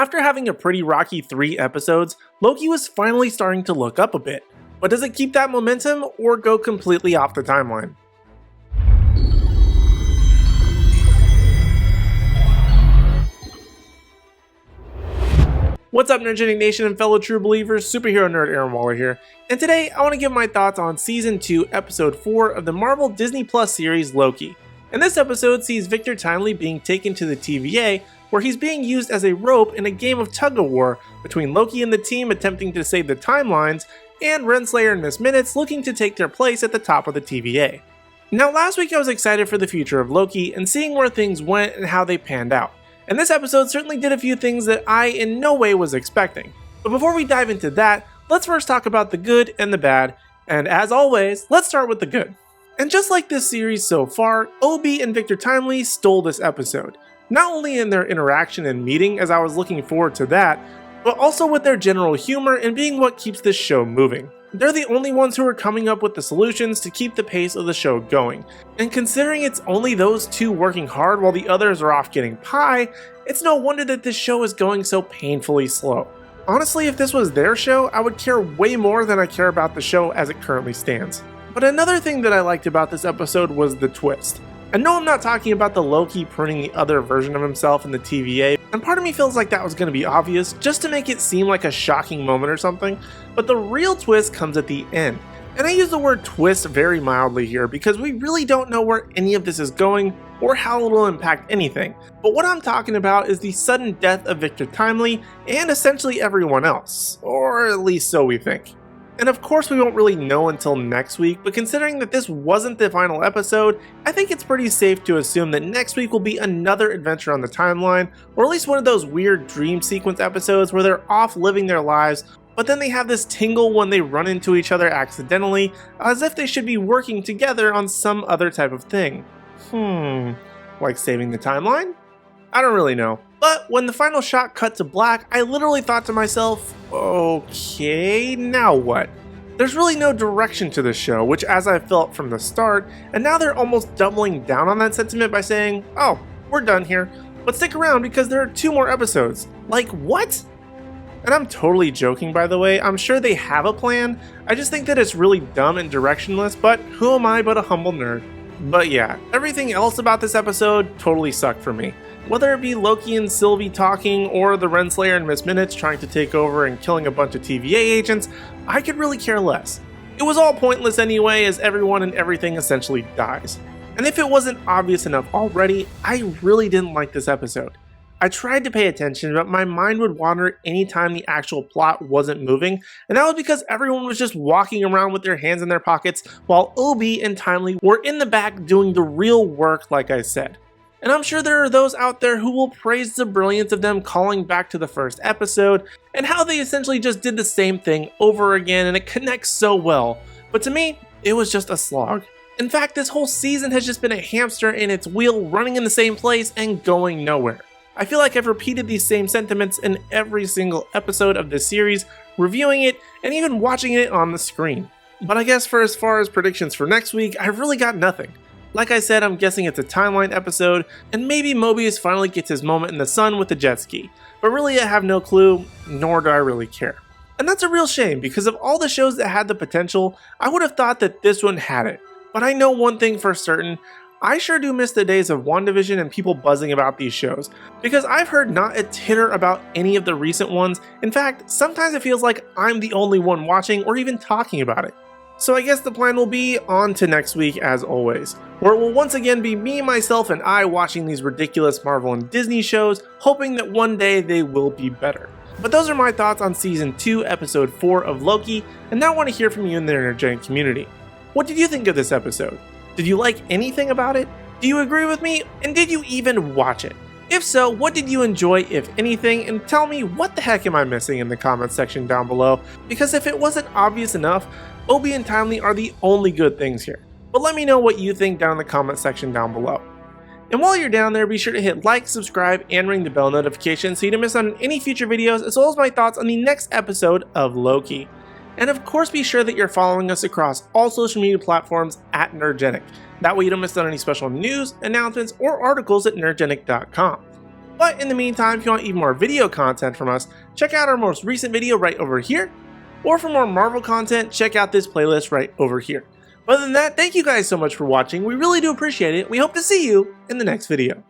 After having a pretty rocky 3 episodes, Loki was finally starting to look up a bit. But does it keep that momentum or go completely off the timeline? What's up, Nerdgenic Nation and fellow true believers? Superhero nerd Aaron Waller here, and today I want to give my thoughts on Season 2, Episode 4 of the Marvel Disney Plus series Loki. And this episode sees Victor Timely being taken to the TVA, where he's being used as a rope in a game of tug-of-war between Loki and the team attempting to save the timelines, and Renslayer and Miss Minutes looking to take their place at the top of the TVA. Now, last week I was excited for the future of Loki and seeing where things went and how they panned out. And this episode certainly did a few things that I in no way was expecting. But before we dive into that, let's first talk about the good and the bad, and as always, let's start with the good. And just like this series so far, Obi and Victor Timely stole this episode. Not only in their interaction and meeting, as I was looking forward to that, but also with their general humor and being what keeps this show moving. They're the only ones who are coming up with the solutions to keep the pace of the show going. And considering it's only those two working hard while the others are off getting pie, it's no wonder that this show is going so painfully slow. Honestly, if this was their show, I would care way more than I care about the show as it currently stands. But another thing that I liked about this episode was the twist. And no, I'm not talking about the Loki pruning the other version of himself in the TVA, and part of me feels like that was going to be obvious just to make it seem like a shocking moment or something, but the real twist comes at the end. And I use the word twist very mildly here because we really don't know where any of this is going or how it will impact anything. But what I'm talking about is the sudden death of Victor Timely and essentially everyone else, or at least so we think. And of course we won't really know until next week, but considering that this wasn't the final episode, I think it's pretty safe to assume that next week will be another adventure on the timeline, or at least one of those weird dream sequence episodes where they're off living their lives, but then they have this tingle when they run into each other accidentally, as if they should be working together on some other type of thing. Like saving the timeline? I don't really know. But when the final shot cut to black, I literally thought to myself, okay, now what? There's really no direction to the show, which as I felt from the start, and now they're almost doubling down on that sentiment by saying, oh, we're done here, but stick around because there are 2 more episodes. Like, what? And I'm totally joking, by the way. I'm sure they have a plan. I just think that it's really dumb and directionless, but who am I but a humble nerd? But yeah, everything else about this episode totally sucked for me. Whether it be Loki and Sylvie talking, or the Renslayer and Miss Minutes trying to take over and killing a bunch of TVA agents, I could really care less. It was all pointless anyway, as everyone and everything essentially dies. And if it wasn't obvious enough already, I really didn't like this episode. I tried to pay attention, but my mind would wander anytime the actual plot wasn't moving, and that was because everyone was just walking around with their hands in their pockets, while Obi and Timely were in the back doing the real work, like I said. And I'm sure there are those out there who will praise the brilliance of them calling back to the first episode, and how they essentially just did the same thing over again and it connects so well. But to me, it was just a slog. In fact, this whole season has just been a hamster in its wheel running in the same place and going nowhere. I feel like I've repeated these same sentiments in every single episode of this series, reviewing it and even watching it on the screen. But I guess for as far as predictions for next week, I've really got nothing. Like I said, I'm guessing it's a timeline episode, and maybe Mobius finally gets his moment in the sun with the jet ski. But really I have no clue, nor do I really care. And that's a real shame, because of all the shows that had the potential, I would have thought that this one had it. But I know one thing for certain, I sure do miss the days of WandaVision and people buzzing about these shows, because I've heard not a titter about any of the recent ones. In fact, sometimes it feels like I'm the only one watching or even talking about it. So I guess the plan will be on to next week as always, where it will once again be me, myself, and I watching these ridiculous Marvel and Disney shows, hoping that one day they will be better. But those are my thoughts on Season 2, Episode 4 of Loki, and now I want to hear from you in the Nerdgenic community. What did you think of this episode? Did you like anything about it? Do you agree with me? And did you even watch it? If so, what did you enjoy, if anything? And tell me, what the heck am I missing in the comments section down below? Because if it wasn't obvious enough, Obi and Timely are the only good things here. But let me know what you think down in the comment section down below. And while you're down there, be sure to hit like, subscribe, and ring the bell notification so you don't miss out on any future videos, as well as my thoughts on the next episode of Loki. And of course, be sure that you're following us across all social media platforms at Nerdgenic. That way you don't miss out on any special news, announcements, or articles at nerdgenic.com. But in the meantime, if you want even more video content from us, check out our most recent video right over here. Or for more Marvel content, check out this playlist right over here. Other than that, thank you guys so much for watching. We really do appreciate it. We hope to see you in the next video.